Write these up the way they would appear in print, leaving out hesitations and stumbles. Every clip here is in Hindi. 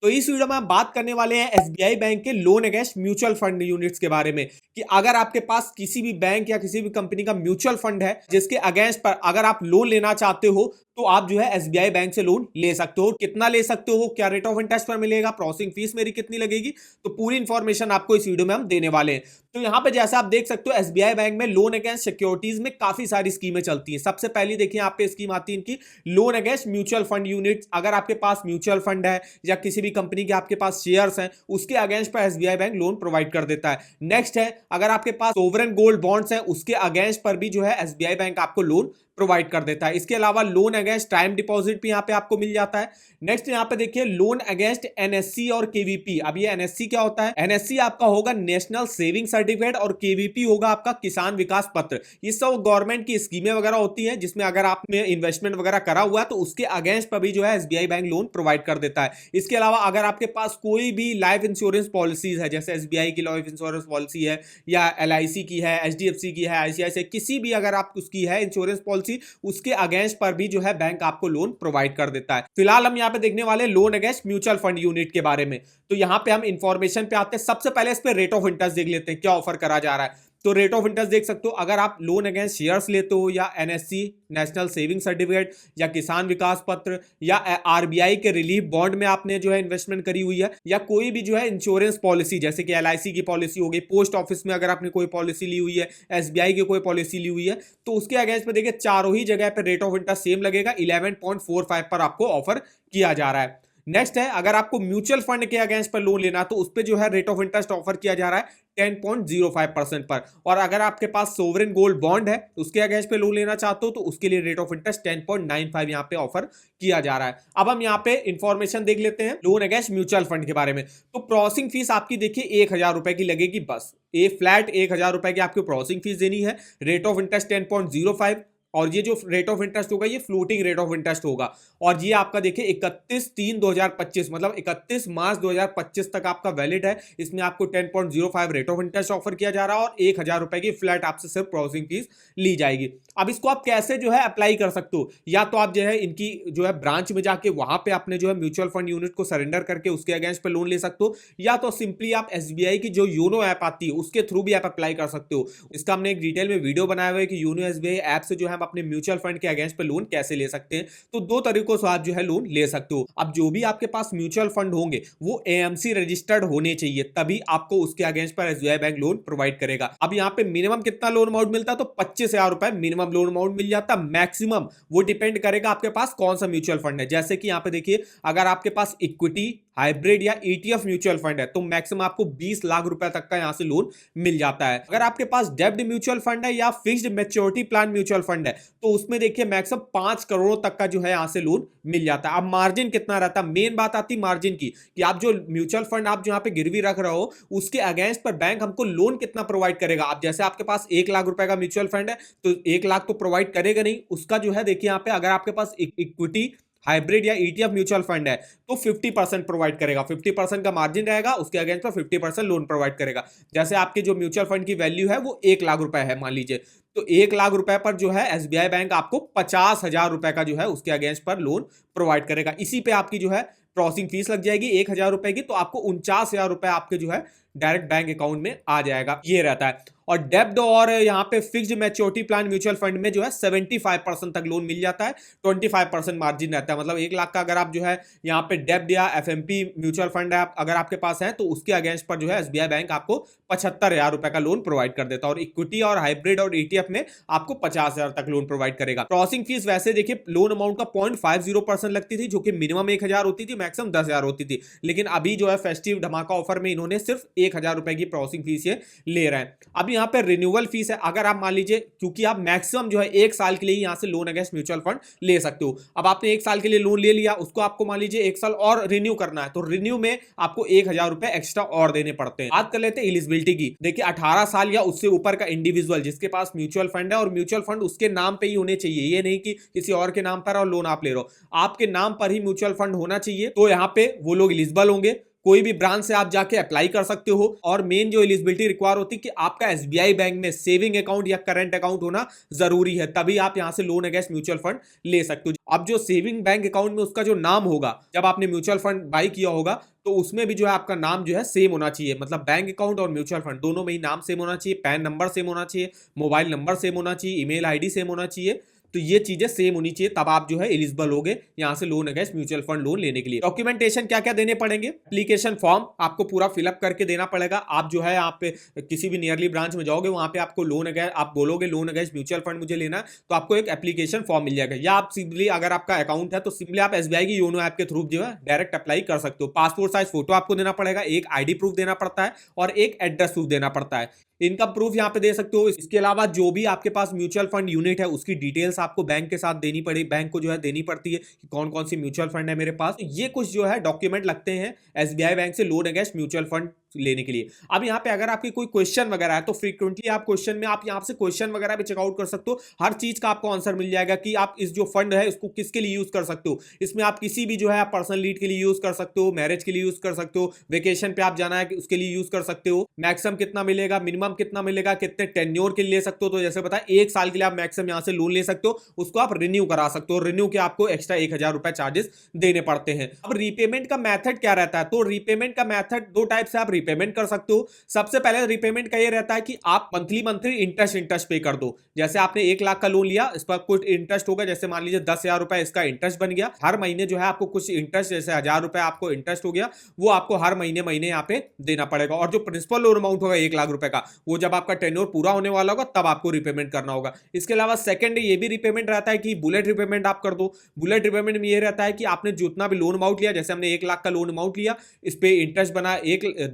तो इस वीडियो में हम बात करने वाले हैं एसबीआई बैंक के loan against mutual fund units के बारे में कि अगर आपके पास किसी भी बैंक या किसी भी कंपनी का म्यूचुअल फंड है जिसके अगेंस्ट पर अगर आप लोन लेना चाहते हो तो आप जो है एसबीआई बैंक से लोन ले सकते हो। कितना ले सकते हो, क्या रेट ऑफ इंटरेस्ट पर मिलेगा, प्रोसेसिंग फीस मेरी कितनी लगेगी, तो पूरी इंफॉर्मेशन आपको इस वीडियो में हम देने वाले हैं। तो यहां पे जैसा आप देख सकते हो एसबीआई बैंक में लोन अगेंस्ट सिक्योरिटीज में काफी सारी स्कीमें चलती हैं। सबसे पहली देखिए यहाँ पे स्कीम आती है इनकी loan against mutual fund unit. अगर आपके पास म्यूचुअल फंड है या किसी भी कंपनी के आपके पास शेयर्स हैं उसके अगेंस्ट पर एसबीआई बैंक लोन प्रोवाइड कर देता है। नेक्स्ट है अगर आपके पास सोवरेन गोल्ड बॉन्ड्स हैं उसके अगेंस्ट पर भी जो है एसबीआई बैंक आपको लोन प्रोवाइड कर देता है। इसके अलावा लोन अगेंस्ट टाइम डिपॉजिट भी यहां पे आपको मिल जाता है। नेक्स्ट यहां पे देखिए लोन अगेंस्ट एनएससी और केवीपी। अब ये एनएससी क्या होता है? एनएससी आपका होगा नेशनल सेविंग सर्टिफिकेट और केवीपी होगा आपका किसान विकास पत्र। ये सब गवर्नमेंट की स्कीमें वगैरह होती है जिसमें अगर आपने इन्वेस्टमेंट वगैरह करा हुआ है तो उसके अगेंस्ट पर भी जो है एसबीआई बैंक लोन प्रोवाइड कर देता है। इसके अलावा अगर आपके पास कोई भी लाइफ इंश्योरेंस पॉलिसीज है जैसे एसबीआई की लाइफ इंश्योरेंस पॉलिसी है या एलआईसी की है, एचडीएफसी की है, आईसीआईसीआई किसी भी अगर आप उसकी है इंश्योरेंस पॉलिसी उसके अगेंस्ट पर भी जो है बैंक आपको लोन प्रोवाइड कर देता है। फिलहाल हम यहां पे देखने वाले loan against mutual fund unit के बारे में। तो यहां पे हम इंफॉर्मेशन पे आते हैं। सबसे पहले इस पे रेट ऑफ इंटरेस्ट देख लेते हैं क्या ऑफर करा जा रहा है। तो रेट ऑफ इंटरेस्ट देख सकते हो अगर आप लोन अगेंस्ट शेयर्स लेते हो या एनएससी नेशनल सेविंग सर्टिफिकेट या किसान विकास पत्र या आरबीआई के रिलीफ बॉन्ड में आपने जो है इन्वेस्टमेंट करी हुई है या कोई भी जो है इंश्योरेंस पॉलिसी जैसे कि एलआईसी की पॉलिसी हो गई, पोस्ट ऑफिस में अगर आपने कोई पॉलिसी ली हुई है, एसबीआई की कोई पॉलिसी ली हुई है तो उसके अगेंस्ट पे देखिए चारों ही जगह पे रेट ऑफ इंटरेस्ट सेम लगेगा। 11.45 पर आपको ऑफर किया जा रहा है। नेक्स्ट है अगर आपको म्यूचुअल फंड के अगेंस्ट पर लोन लेना तो उस पर जो है रेट ऑफ इंटरेस्ट ऑफर किया जा रहा है 10.05% पर। और अगर आपके पास सोवरेन गोल्ड बॉन्ड है उसके अगेंस्ट पे लोन लेना चाहते हो तो उसके लिए रेट ऑफ इंटरेस्ट 10.95 यहां पे ऑफर किया जा रहा है। अब हम यहां पे इंफॉर्मेशन देख लेते हैं लोन अगेंस्ट म्यूचुअल फंड के बारे में। तो प्रोसेसिंग फीस आपकी देखिए 1000 रुपए की लगेगी, बस ए फ्लैट 1000 रुपए की आपको प्रोसेसिंग फीस देनी है। रेट ऑफ इंटरेस्ट 10.05 और ये जो रेट ऑफ इंटरेस्ट होगा ये फ्लोटिंग रेट ऑफ इंटरेस्ट होगा। और ये आपका देखिए 31/3/2025 मतलब 31 मार्च 2025 तक आपका वैलिड है। इसमें आपको 10.05 रेट ऑफ इंटरेस्ट ऑफर किया जा रहा है और 1000 रुपए की फ्लैट आपसे सिर्फ प्रोसेसिंग फीस ली जाएगी। अब इसको आप कैसे जो है अप्लाई कर सकते हो, या तो आप जो है इनकी जो है ब्रांच में जाके वहां पे अपने जो है म्यूचुअल फंड यूनिट को सरेंडर करके उसके अगेंस्ट पे लोन ले सकते हो, या तो सिंपली आप एसबीआई की जो योनो ऐप आती है उसके थ्रू भी आप अप्लाई कर सकते हो। इसका हमने एक डिटेल में वीडियो बनाया हुआ है कि योनो एसबीआई ऐप से जो है हम अपने म्यूचुअल फंड के अगेंस्ट पे लोन कैसे ले सकते हैं। तो दो तरीकों से आप जो है लोन ले सकते हो। अब जो भी आपके पास म्यूचुअल फंड होंगे वो एएमसी रजिस्टर्ड होने चाहिए, तभी आपको उसके अगेंस्ट पर एसबीआई बैंक लोन प्रोवाइड करेगा। अब यहाँ पे मिनिमम कितना लोन अमाउंट मिलता है, तो 25,000 रुपए मिनिमम लोन अमाउंट मिल जाता है। मैक्सिमम वो डिपेंड करेगा आपके पास कौन सा म्यूचुअल फंड है। जैसे कि यहाँ पे देखिए अगर आपके पास इक्विटी हाइब्रिड या ईटीएफ म्यूचुअल फंड है तो मैक्सिमम आपको 20 लाख रुपए तक का यहां से लोन मिल जाता है। अगर आपके पास डेब्ट म्यूचुअल फंड है या fixed maturity plan mutual fund है तो उसमें देखिए मैक्सिमम 5 करोड़ तक का जो है यहां से लोन मिल जाता है। अब मार्जिन कितना रहता है, मेन बात आती है मार्जिन की कि आप जो म्यूचुअल फंड आप जो यहाँ पे गिरवी रख रहे हो उसके अगेंस्ट पर बैंक हमको लोन कितना प्रोवाइड करेगा। आप जैसे आपके पास 1 लाख रुपए का म्यूचुअल फंड है तो 1 लाख तो प्रोवाइड करेगा नहीं, उसका जो है देखिए यहाँ पे अगर आपके पास इक्विटी हाइब्रिड या ईटीएफ म्यूचुअल फंड है तो 50% प्रोवाइड करेगा। 50% का मार्जिन रहेगा, उसके अगेंस्ट पर 50% लोन प्रोवाइड करेगा। जैसे आपकी जो म्यूचुअल फंड की वैल्यू है वो 1 लाख रुपए है मान लीजिए, तो 1 लाख रुपए पर जो है एसबीआई बैंक आपको 50,000 रुपए का जो है उसके अगेंस्ट पर लोन प्रोवाइड करेगा। इसी पे आपकी जो है प्रोसेसिंग फीस लग जाएगी 1000 रुपए की, तो आपको 49,000 रुपए आपके जो है डायरेक्ट बैंक अकाउंट में आ जाएगा। ये रहता है। और डेब्ट और यहाँ पे fixed maturity plan mutual fund में जो है 75% तक लोन मिल जाता है, 25% मार्जिन रहता है। मतलब 1 लाख का अगर आप जो है यहाँ पे डेब्ट या एफएमपी म्यूचुअल फंड है अगर आपके पास है तो उसके अगेंस्ट पर जो है एसबीआई बैंक आपको 75,000 रुपए का लोन प्रोवाइड कर देता है। और इक्विटी और हाइब्रिड और ईटीएफ में आपको 50,000 तक लोन प्रोवाइड करेगा। प्रोसेसिंग फीस वैसे देखिए लोन अमाउंट का 0.50% लगती थी जो कि मिनिमम 1000 होती थी, मैक्सिमम 10,000 होती थी। लेकिन अभी जो है फेस्टिव धमाका ऑफर में इन्होंने सिर्फ 1000 रुपए की प्रोसेसिंग फीस ये ले रहे हैं। अभी यहाँ पे रिन्यूअल फीस है। अगर आप मान लीजिए क्योंकि आप मैक्सिमम जो है 1 साल के लिए यहां से लोन अगेंस्ट म्यूचुअल फंड ले सकते हो। अब आपने 1 साल के लिए लोन ले लिया, उसको आपको मान लीजिए 1 साल और रिन्यू करना है तो रिन्यू में आपको 1000 रुपए एक्स्ट्रा और देने पड़ते हैं। बात कर लेते हैं एलिजिबिलिटी की। देखिए 18 साल या उससे ऊपर का इंडिविजुअल जिसके पास म्यूचुअल फंड है और म्यूचुअल फंड उसके नाम पे ही होने चाहिए, ये नहीं कि किसी और के नाम पर और लोन आप ले रहे हो, आपके नाम पर ही म्यूचुअल फंड होना चाहिए, तो यहाँ पे वो लोग एलिजिबल होंगे। कोई भी ब्रांच से आप जाके अप्लाई कर सकते हो। और मेन जो एलिजिबिलिटी रिक्वायर होती है कि आपका एसबीआई बैंक में सेविंग अकाउंट या करंट अकाउंट होना जरूरी है, तभी आप यहां से लोन अगेंस्ट म्यूचुअल फंड ले सकते हो। अब जो सेविंग बैंक अकाउंट में उसका जो नाम होगा, जब आपने म्यूचुअल फंड बाई किया होगा तो उसमें भी जो है आपका नाम जो है सेम होना चाहिए, मतलब बैंक अकाउंट और म्यूचुअल फंड दोनों में ही नाम सेम होना चाहिए, पैन नंबर सेम होना चाहिए, मोबाइल नंबर सेम होना चाहिए, ईमेल आईडी सेम होना चाहिए। तो ये चीजें सेम होनी चाहिए, तब आप जो है एलिजिबल होगे यहां से loan against mutual fund loan लेने के लिए। डॉक्यूमेंटेशन क्या क्या देने पड़ेंगे? एप्लीकेशन फॉर्म आपको पूरा फिलअप करके देना पड़ेगा। आप जो है यहाँ पे किसी भी नियरली ब्रांच में जाओगे, वहां पे आपको लोन अगेंस्ट, आप बोलोगे लोन अगेंस्ट म्यूचुअल फंड मुझे लेना है, तो आपको एक एप्लीकेशन फॉर्म मिल जाएगा। या आप सिंपली, अगर आपका अकाउंट है तो सिंपली आप एसबीआई की योनो ऐप के थ्रू जो है डायरेक्ट अप्लाई कर सकते हो। पासपोर्ट साइज फोटो आपको देना पड़ेगा, एक आईडी प्रूफ देना पड़ता है और एक एड्रेस प्रूफ देना पड़ता है। इनकम प्रूफ यहाँ पे दे सकते हो। इसके अलावा जो भी आपके पास म्यूचुअल फंड यूनिट है उसकी डिटेल्स आपको बैंक के साथ देनी पड़े, बैंक को जो है देनी पड़ती है कि कौन कौन सी म्यूचुअल फंड है मेरे पास। तो ये कुछ जो है डॉक्यूमेंट लगते हैं एसबीआई बैंक से लोन अगेंस्ट म्यूचुअल फंड लेने के लिए। अब यहाँ पे अगर आपकी कोई क्वेश्चन वगैरह है तो फ्रीक्वेंटली आप क्वेश्चन में आप यहाँ से क्वेश्चन वगैरह भी चेकआउट कर सकते हो। हर चीज का आपको आंसर मिल जाएगा कि आप इस जो फंड है इसको किसके लिए यूज कर सकते हो। इसमें आप किसी भी जो है आप पर्सनल नीड के लिए यूज कर सकते हो, मैरिज के लिए यूज कर सकते हो, वेकेशन पे आप जाना है उसके लिए यूज कर सकते हो। मैक्सिमम कितना मिलेगा, मिनिमम कितना मिलेगा, कितने टेन्योर के लिए ले सकते हो। तो जैसे पता है 1 साल के लिए आप मैक्सिमम यहाँ से लोन ले सकते हो, उसको आप रिन्यू करा सकते हो। रिन्यू के आपको एक्स्ट्रा 1000 रुपए चार्जेस देने पड़ते हैं। अब रीपेमेंट का मेथड क्या रहता है? तो रीपेमेंट का मेथड दो टाइप से आप रीपेमेंट कर सकते हो। सबसे पहले रीपेमेंट का ये रहता है कि आप मंथली इंटरेस्ट पे कर दो। जैसे आपने 1 लाख का लोन लिया, इस पर कुछ इंटरेस्ट होगा, जैसे मान लीजिए 10,000 रुपए इसका इंटरेस्ट बन गया। हर महीने जो है आपको कुछ इंटरेस्ट, जैसे 1000 रुपए आपको इंटरेस्ट हो गया, वो आपको हर महीने महीने यहाँ पे देना पड़ेगा। और जो प्रिंसिपल लोन अमाउंट होगा 1 लाख रुपए का, वो जब आपका टेन्योर पूरा होने वाला होगा तब आपको रिपेमेंट करना होगा। इसके अलावा सेकंड ये भी रिपेमेंट रहता है कि बुलेट रिपेमेंट आप कर दो। बुलेट रिपेमेंट में ये रहता है कि आपने जितना भी लोन अमाउंट लिया, जैसे हमने 1 लाख का लोन अमाउंट लिया, इस पे इंटरेस्ट बना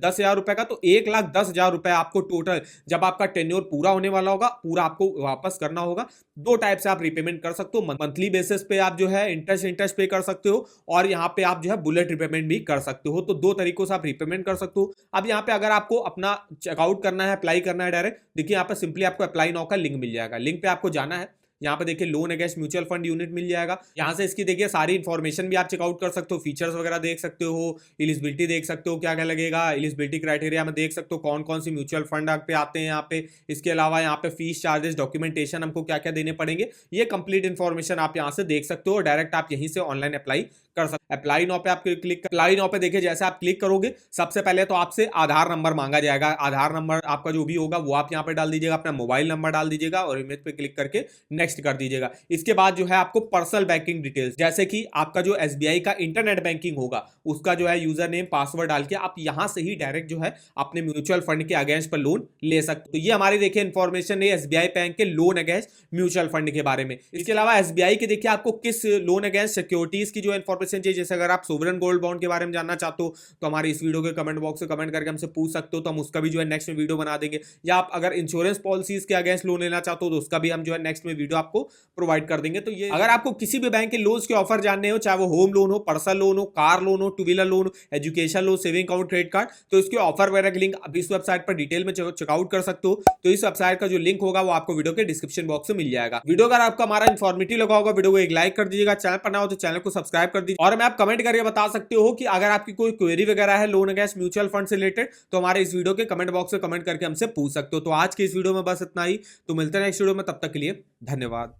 10,000 रुपए का, तो 1,10,000 रुपए आपको टोटल जब आपका टेन्योर पूरा होने वाला होगा पूरा आपको वापस करना होगा। दो टाइप से आप रिपेमेंट कर सकते हो, मंथली बेसिस पे आप जो है इंटरेस्ट पे कर सकते हो, और यहाँ पे आप जो है बुलेट रिपेमेंट भी कर सकते हो। तो दो तरीकों से आप रिपेमेंट कर सकते हो। अब यहाँ पे अगर आपको अपना चेकआउट करना है, अप्लाई करना है डायरेक्ट, देखिए यहाँ पे सिंपली आपको अप्लाई नाउ का लिंक मिल जाएगा। लिंक पे आपको जाना है, यहाँ पे देखिए loan against mutual fund unit मिल जाएगा। यहाँ से इसकी देखिए सारी इन्फॉर्मेशन भी आप चेकआउट कर सकते हो, फीचर्स वगैरह देख सकते हो, एलिजिबिलिटी देख सकते हो क्या क्या लगेगा, एलिजिबिलिटी क्राइटेरिया में देख सकते हो कौन कौन सी म्यूचुअल फंड पे आते हैं यहाँ पे। इसके अलावा यहाँ पे फीस, चार्जेस, डॉक्यूमेंटेशन हमको क्या क्या देने पड़ेंगे, ये कंप्लीट इन्फॉर्मेशन आप यहाँ से देख सकते हो। डायरेक्ट आप यहीं से ऑनलाइन अप्लाई कर सकते। अप्लाई नाउ पे आप क्लिक, अप्लाई नाउ पे देखिए जैसे आप क्लिक करोगे सबसे पहले तो आपसे आधार नंबर मांगा जाएगा। आधार नंबर आपका जो भी होगा वो आप यहाँ पे डाल दीजिएगा, अपना मोबाइल नंबर डाल दीजिएगा और इमेज पे क्लिक करके नेक्स्ट कर दीजिएगा। इसके बाद जो है आपको पर्सनल बैंकिंग डिटेल्स, जैसे कि आपका जो एसबीआई का इंटरनेट बैंकिंग होगा उसका जो है यूजर नेम, पासवर्ड डाल के आप यहां से ही डायरेक्ट जो है अपने म्यूचुअल फंड के अगेंस्ट पर लोन ले सकते हो। तो ये हमारी देखिए इन्फॉर्मेशन है एसबीआई बैंक के लोन अगेंस्ट म्यूचुअल फंड के बारे में। इसके अलावा एसबीआई के देखिए आपको किस लोन अगेंस्ट सिक्योरिटीज की जो इन्फॉर्मेशन चाहिए, जैसे अगर आप सोवरेन गोल्ड बॉन्ड के बारे में जानना चाहते हो तो हमारे इस वीडियो के कमेंट बॉक्स में कमेंट करके हमसे पूछ सकते हो, तो हम उसका भी जो है नेक्स्ट में वीडियो बना देंगे। या आप अगर इंश्योरेंस पॉलिसीज के अगेंस्ट लोन लेना चाहते हो तो उसका भी हम जो है नेक्स्ट में वीडियो आपको प्रोवाइड कर देंगे। तो ये अगर आपको किसी भी बैंक के लोन्स के ऑफर जानने हो, चाहे वो होम लोन हो, पर्सनल लोन हो, कार लोन हो, टू व्हीलर लोन हो, education loan, saving account, credit card, तो इसके ऑफर वगैरह के लिंक आप इस वेबसाइट पर डिटेल में चेकआउट कर सकते हो। तो इस वेबसाइट का जो लिंक होगा वो आपको वीडियो के डिस्क्रिप्शन बॉक्स में मिल जाएगा। वीडियो अगर आपका हमारा इन्फॉर्मेटिव लगा होगा, वीडियो को एक लाइक कर दीजिएगा, चैनल पर ना हो तो चैनल को सब्सक्राइब कर दीजिए। और मैं आप कमेंट करके बता सकते हो कि अगर आपकी कोई क्वेरी वगैरह है लोन अगेंस्ट म्यूचुअल फंड से रिलेटेड तो हमारे इस वीडियो के कमेंट बॉक्स में कमेंट करके हमसे पूछ सकते हो। तो आज की इस वीडियो में बस इतना ही, तो मिलते हैं नेक्स्ट वीडियो में, तब तक के लिए धन्यवाद।